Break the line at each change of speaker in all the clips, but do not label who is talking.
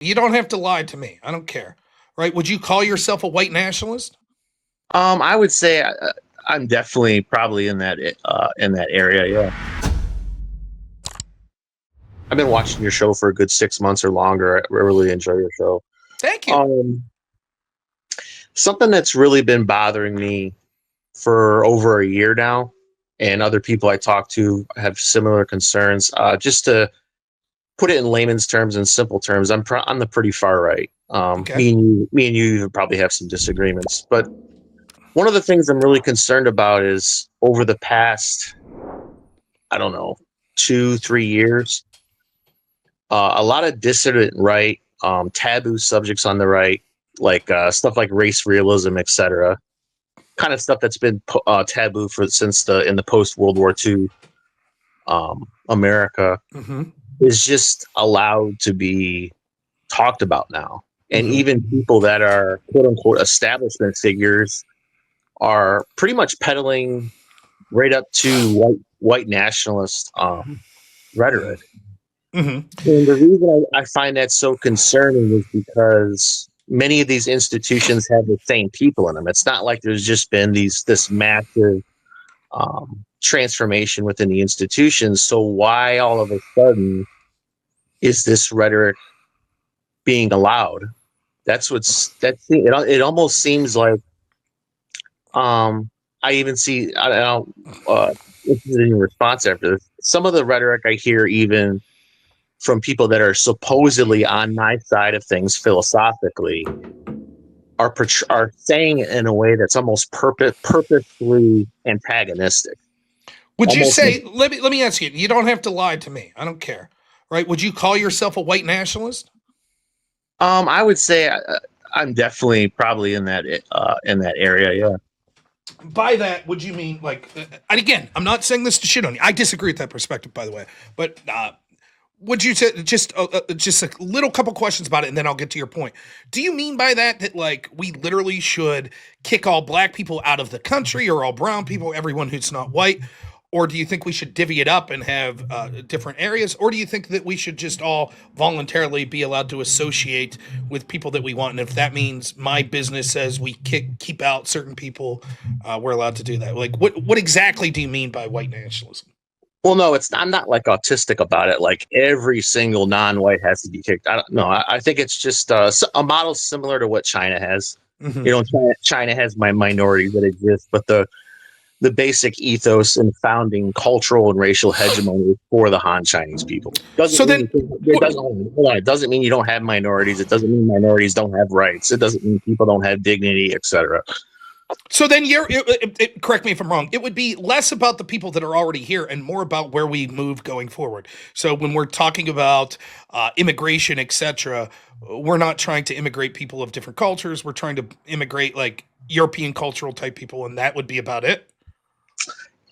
You don't have to lie to me. I don't care. Right? Would you call yourself a white nationalist?
I would say I'm definitely probably in that area. Yeah, I've been watching your show for a good 6 months or longer. I really enjoy your show.
Thank you.
Um, Something that's really been bothering me for over a year now, and other people I talk to have similar concerns. Just to put it in layman's terms and simple terms, I'm the pretty far right.
Okay.
Me and you probably have some disagreements, but one of the things I'm really concerned about is over the past, I don't know, 2 3 years, a lot of dissident right, taboo subjects on the right, like stuff like race realism, etc. Kind of stuff that's been taboo for since the in the post World War II America
Mm-hmm.
is just allowed to be talked about now. And
Mm-hmm.
even people that are quote unquote establishment figures are pretty much peddling right up to white nationalist rhetoric.
Mm-hmm.
And the reason I find that so concerning is because many of these institutions have the same people in them. It's not like there's just been this massive transformation within the institutions. So why all of a sudden is this rhetoric being allowed? It almost seems like I even see I don't this is in response after this. Some of the rhetoric I hear even from people that are supposedly on my side of things philosophically are saying it in a way that's almost purposely antagonistic.
Would you
Almost,
say, let me ask you, you don't have to lie to me. I don't care. Right? Would you call yourself a white nationalist?
I would say I'm definitely probably in that area. Yeah.
By that, would you mean like, and again, I'm not saying this to shit on you. I disagree with that perspective, by the way. But would you say just a little couple questions about it, and then I'll get to your point. Do you mean by that like we literally should kick all black people out of the country, or all brown people, everyone who's not white? Or do you think we should divvy it up and have different areas? Or do you think that we should just all voluntarily be allowed to associate with people that we want? And if that means my business says we keep out certain people, we're allowed to do that. Like, what exactly do you mean by white nationalism?
Well, no, I'm not like autistic about it. Like every single non-white has to be kicked. I don't know. I think it's just a model similar to what China has.
Mm-hmm.
You know, China has minorities that exist, but the basic ethos and founding cultural and racial hegemony for the Han Chinese people doesn't
So then,
mean it doesn't mean you don't have minorities. It doesn't mean minorities don't have rights. It doesn't mean people don't have dignity, etc.
So then correct me if I'm wrong. It would be less about the people that are already here and more about where we move going forward. So when we're talking about immigration, etc., we're not trying to immigrate people of different cultures. We're trying to immigrate like European cultural type people, and that would be about it.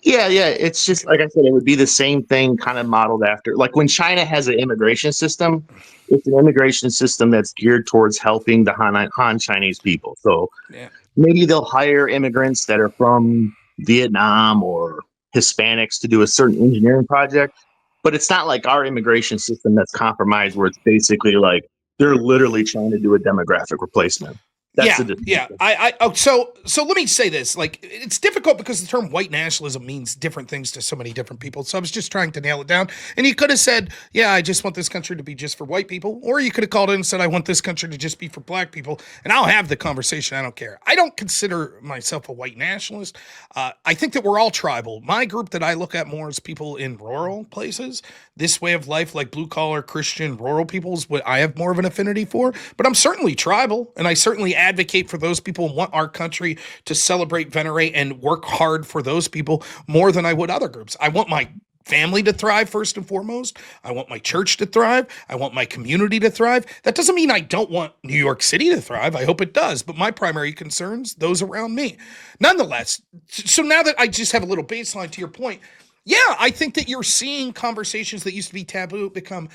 Yeah, yeah. It's just
Okay.
like I said, it would be the same thing kind of modeled after like when China has an immigration system, it's an immigration system that's geared towards helping the Han Chinese people. So
Yeah.
maybe they'll hire immigrants that are from Vietnam or Hispanics to do a certain engineering project. But it's not like our immigration system that's compromised where it's basically like they're literally trying to do a demographic replacement. That's the
Yeah, yeah.
distinction.
So let me say this. Like, it's difficult because the term white nationalism means different things to so many different people. So I was just trying to nail it down. And you could have said, "Yeah, I just want this country to be just for white people," or you could have called in and said, "I want this country to just be for black people." And I'll have the conversation. I don't care. I don't consider myself a white nationalist. I think that we're all tribal. My group that I look at more is people in rural places. This way of life, like blue collar Christian rural people, is what I have more of an affinity for. But I'm certainly tribal, and I certainly advocate for those people and want our country to celebrate, venerate, and work hard for those people more than I would other groups. I want my family to thrive first and foremost. I want my church to thrive. I want my community to thrive. That doesn't mean I don't want New York City to thrive. I hope it does. But my primary concerns, those around me. Nonetheless, so now that I just have a little baseline to your point, yeah, I think that you're seeing conversations that used to be taboo become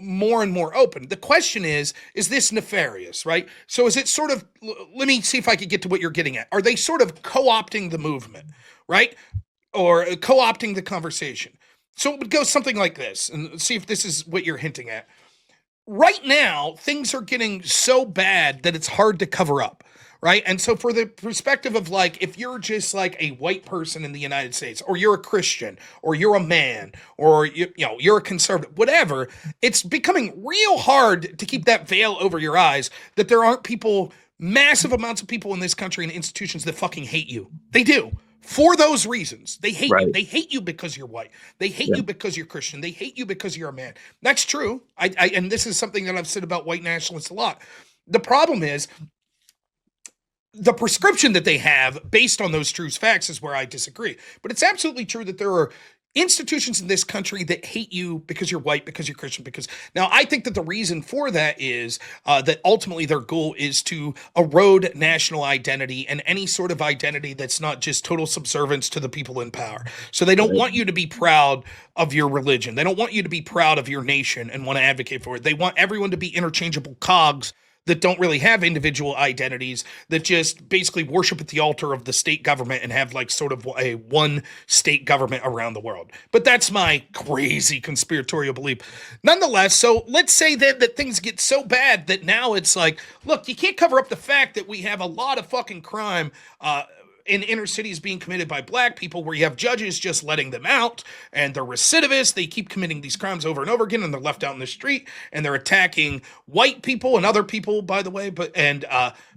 more and more open. The question is this nefarious, right? So is it sort of, let me see if I could get to what you're getting at. Are they sort of co opting the movement, right? Or co opting the conversation? So it would go something like this, and see if this is what you're hinting at. right now, things are getting so bad that it's hard to cover up. Right. And so, for the perspective of like, if you're just like a white person in the United States, or you're a Christian, or you're a man, or you're a conservative, whatever, it's becoming real hard to keep that veil over your eyes that there aren't people, massive amounts of people in this country and institutions that fucking hate you. They do. For those reasons, they hate you.
Right.
They hate you because you're white. They hate
Yeah.
you because you're Christian. They hate you because you're a man. That's true. And this is something that I've said about white nationalists a lot. The problem is the prescription that they have based on those true facts is where I disagree. But it's absolutely true that there are institutions in this country that hate you because you're white, because you're Christian, because now I think that the reason for that is that ultimately their goal is to erode national identity and any sort of identity that's not just total subservience to the people in power. So they don't want you to be proud of your religion. They don't want you to be proud of your nation and want to advocate for it. They want everyone to be interchangeable cogs that don't really have individual identities, that just basically worship at the altar of the state government and have like sort of a one state government around the world. But that's my crazy conspiratorial belief. Nonetheless, so let's say that things get so bad that now it's like, look, you can't cover up the fact that we have a lot of fucking crime in inner cities being committed by black people, where you have judges just letting them out, and they're recidivists. They keep committing these crimes over and over again, and they're left out in the street, and they're attacking white people and other people, by the way. But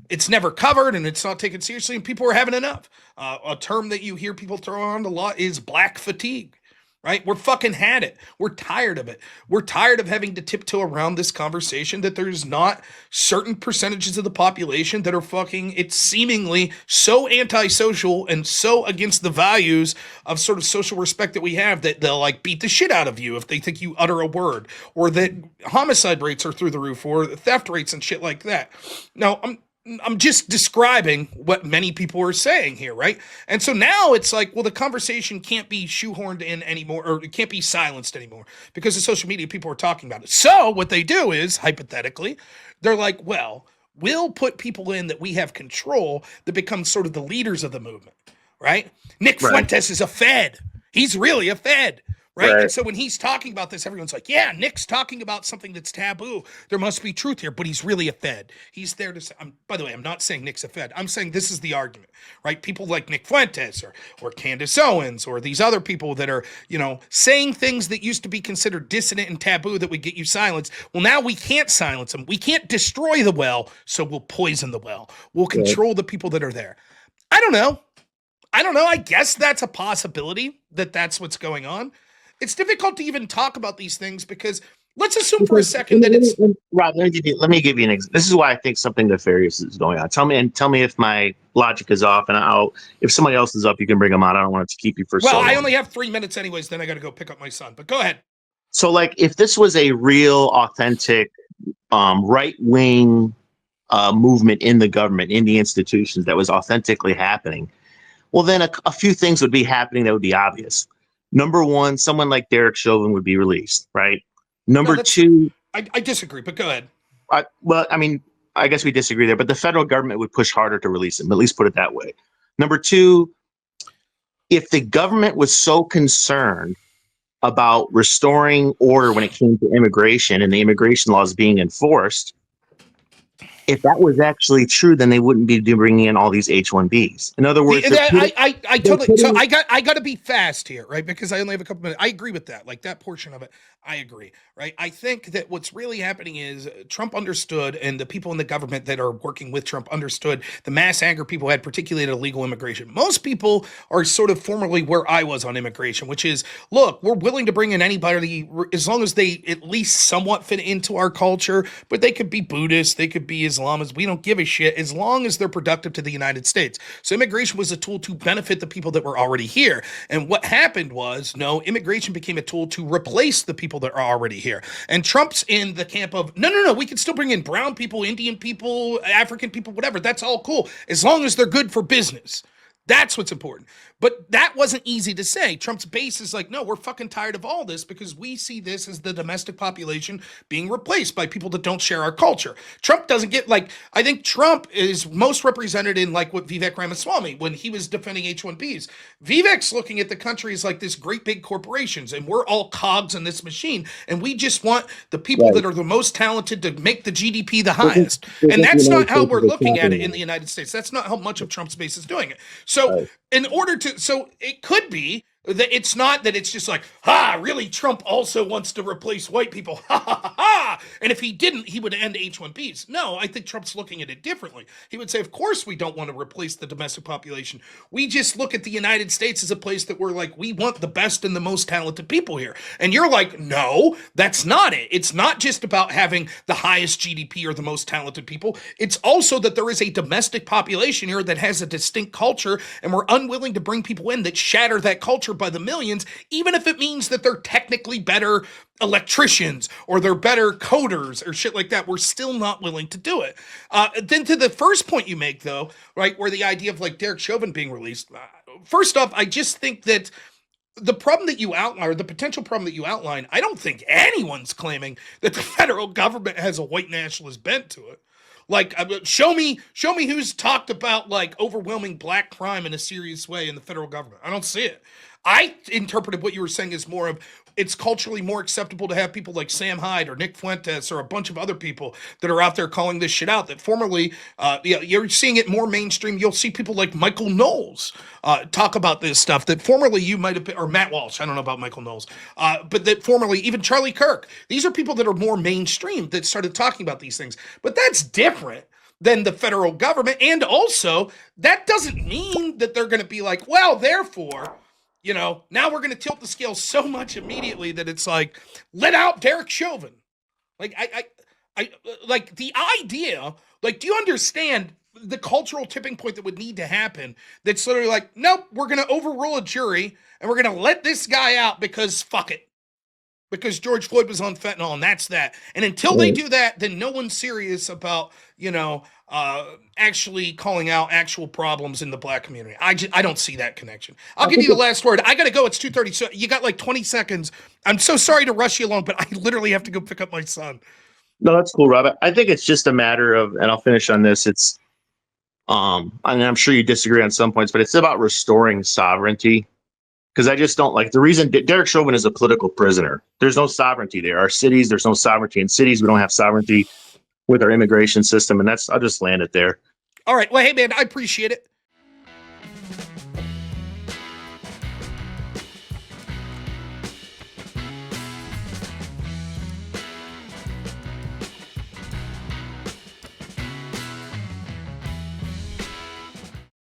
it's never covered, and it's not taken seriously, and people are having enough. A term that you hear people throw around a lot is black fatigue. Right? We're fucking had it. We're tired of it. We're tired of having to tiptoe around this conversation that there's not certain percentages of the population that are fucking, it's seemingly so antisocial and so against the values of sort of social respect that we have that they'll like beat the shit out of you if they think you utter a word, or that homicide rates are through the roof, or theft rates and shit like that. Now, I'm just describing what many people are saying here, right? And so now it's like, well, the conversation can't be shoehorned in anymore, or it can't be silenced anymore because of social media. People are talking about it. So what they do is, hypothetically, they're like, well, we'll put people in that we have control that become sort of the leaders of the movement, right? Nick Fuentes is a Fed. He's really a Fed. Right? And so when he's talking about this, everyone's like, yeah, Nick's talking about something that's taboo. There must be truth here, but he's really a Fed. He's there to say, by the way, I'm not saying Nick's a Fed. I'm saying this is the argument, right? People like Nick Fuentes or Candace Owens or these other people that are, saying things that used to be considered dissident and taboo that would get you silenced. Well, now we can't silence them. We can't destroy the well, so we'll poison the well. We'll control the people that are there. I don't know. I guess that's a possibility that's what's going on. It's difficult to even talk about these things because let's assume for a second that it's
Rob. Let me give you an example. This is why I think something nefarious is going on. Tell me if my logic is off, and if somebody else is up, you can bring them on. I don't want it to keep you for so long.
I only have 3 minutes anyways. Then I got to go pick up my son. But go ahead.
So, like, if this was a real, authentic, right-wing movement in the government, in the institutions that was authentically happening, well, then a few things would be happening that would be obvious. Number one, someone like Derek Chauvin would be released, right? Number two,
I disagree, but go ahead.
I guess we disagree there, but the federal government would push harder to release him, at least put it that way. Number two, if the government was so concerned about restoring order when it came to immigration and the immigration laws being enforced, if that was actually true, then they wouldn't be bringing in all these H-1Bs. In other words,
I totally. So I got to be fast here, right? Because I only have a couple minutes. I agree with that. Like that portion of it, I agree, right? I think that what's really happening is Trump understood, and the people in the government that are working with Trump understood the mass anger people had, particularly at illegal immigration. Most people are sort of formerly where I was on immigration, which is, look, we're willing to bring in anybody as long as they at least somewhat fit into our culture, but they could be Buddhists, they could be Islamists. We don't give a shit as long as they're productive to the United States. So immigration was a tool to benefit the people that were already here. And what happened was, no, immigration became a tool to replace the people that are already here. And Trump's in the camp of, no, we can still bring in brown people, Indian people, African people, whatever. That's all cool, as long as they're good for business. That's what's important. But that wasn't easy to say. Trump's base is like, no, we're fucking tired of all this because we see this as the domestic population being replaced by people that don't share our culture. Trump doesn't get like, I think Trump is most represented in like what Vivek Ramaswamy when he was defending H-1Bs. Vivek's looking at the country as like this great big corporations and we're all cogs in this machine. And we just want the people that are the most talented to make the GDP the highest. And that's not how we're looking at it in the United States. That's not how much of Trump's base is doing it. So in order to, so it could be that it's not that it's just like, really, Trump also wants to replace white people. Ha ha ha ha. And if he didn't, he would end H-1Bs. No, I think Trump's looking at it differently. He would say, of course, we don't want to replace the domestic population. We just look at the United States as a place that we're like, we want the best and the most talented people here. And you're like, no, that's not it. It's not just about having the highest GDP or the most talented people. It's also that there is a domestic population here that has a distinct culture, and we're unwilling to bring people in that shatter that culture by the millions, even if it means that they're technically better electricians or they're better coders or shit like that. We're still not willing to do it. Then to the first point you make, though, right, where the idea of like Derek Chauvin being released, first off, I just think that the problem that you outline, or the potential problem that you outline, I don't think anyone's claiming that the federal government has a white nationalist bent to it. Like, show me who's talked about like overwhelming black crime in a serious way in the federal government. I don't see it. I interpreted what you were saying as more of it's culturally more acceptable to have people like Sam Hyde or Nick Fuentes or a bunch of other people that are out there calling this shit out. That formerly, you're seeing it more mainstream. You'll see people like Michael Knowles talk about this stuff that formerly you might have been, or Matt Walsh. I don't know about Michael Knowles, but that formerly even Charlie Kirk. These are people that are more mainstream that started talking about these things. But that's different than the federal government. And also, that doesn't mean that they're going to be like, well, therefore, now we're going to tilt the scale so much immediately that it's like, let out Derek Chauvin. Like, I like the idea, like, do you understand the cultural tipping point that would need to happen? That's literally like, nope, we're going to overrule a jury and we're going to let this guy out because fuck it. Because George Floyd was on fentanyl and that's that. And until they do that, then no one's serious about, actually calling out actual problems in the black community. I don't see that connection. I'll give you the last word. I got to go. It's 2:30. So you got like 20 seconds. I'm so sorry to rush you along, but I literally have to go pick up my son.
No, that's cool, Rob. I think it's just a matter of, and I'll finish on this. It's, and I'm sure you disagree on some points, but it's about restoring sovereignty. Because I just don't like the reason Derek Chauvin is a political prisoner. There's no sovereignty there. Our cities, there's no sovereignty in cities. We don't have sovereignty with our immigration system. And I'll just land it there.
All right. Well, hey, man, I appreciate it.